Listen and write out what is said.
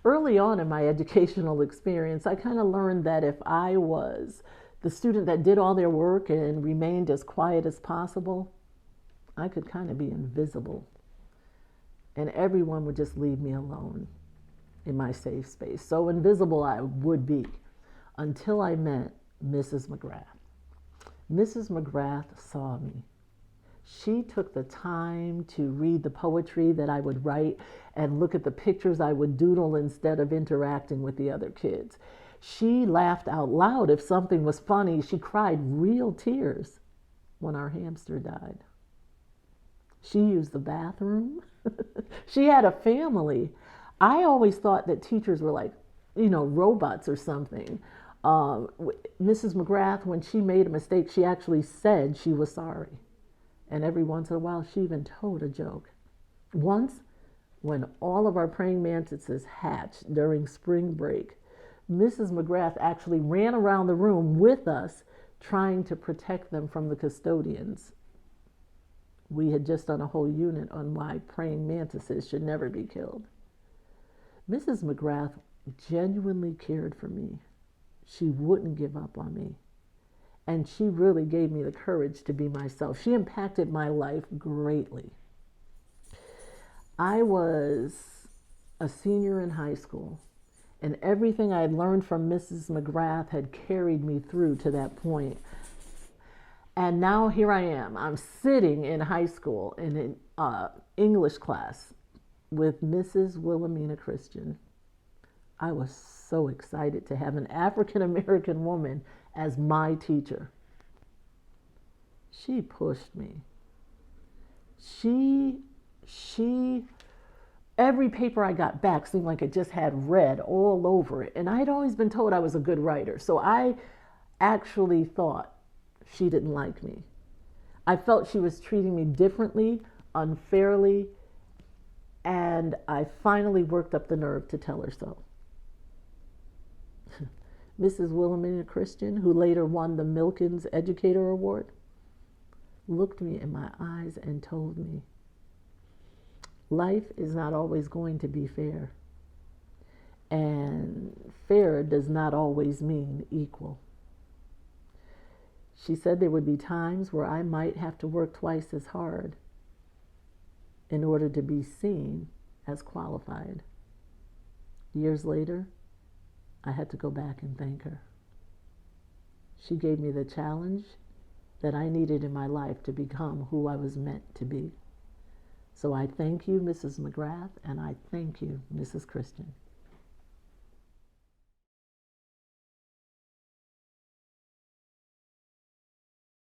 Early on in my educational experience, I kind of learned that if I was the student that did all their work and remained as quiet as possible, I could kind of be invisible. And everyone would just leave me alone in my safe space. So invisible I would be until I met Mrs. MaGrath. Mrs. MaGrath saw me. She took the time to read the poetry that I would write and look at the pictures I would doodle instead of interacting with the other kids. She laughed out loud if something was funny. She cried real tears when our hamster died. She used the bathroom. She had a family. I always thought that teachers were like, robots or something. Mrs. MaGrath, when she made a mistake, she actually said she was sorry. And every once in a while, she even told a joke. Once, when all of our praying mantises hatched during spring break, Mrs. MaGrath actually ran around the room with us, trying to protect them from the custodians. We had just done a whole unit on why praying mantises should never be killed. Mrs. MaGrath genuinely cared for me. She wouldn't give up on me. And she really gave me the courage to be myself. She impacted my life greatly. I was a senior in high school, and everything I had learned from Mrs. MaGrath had carried me through to that point. And now here I am. I'm sitting in high school in an English class with Mrs. Wilhemenia Christon. I was so excited to have an African American woman as my teacher. She pushed me. Every paper I got back seemed like it just had red all over it. And I had always been told I was a good writer. So I actually thought she didn't like me. I felt she was treating me differently, unfairly, and I finally worked up the nerve to tell her so. Mrs. Wilhemenia Christon, who later won the Milkins Educator Award, looked me in my eyes and told me, life is not always going to be fair, and fair does not always mean equal. She said there would be times where I might have to work twice as hard in order to be seen as qualified. Years later, I had to go back and thank her. She gave me the challenge that I needed in my life to become who I was meant to be. So I thank you, Mrs. MaGrath, and I thank you, Mrs. Christon.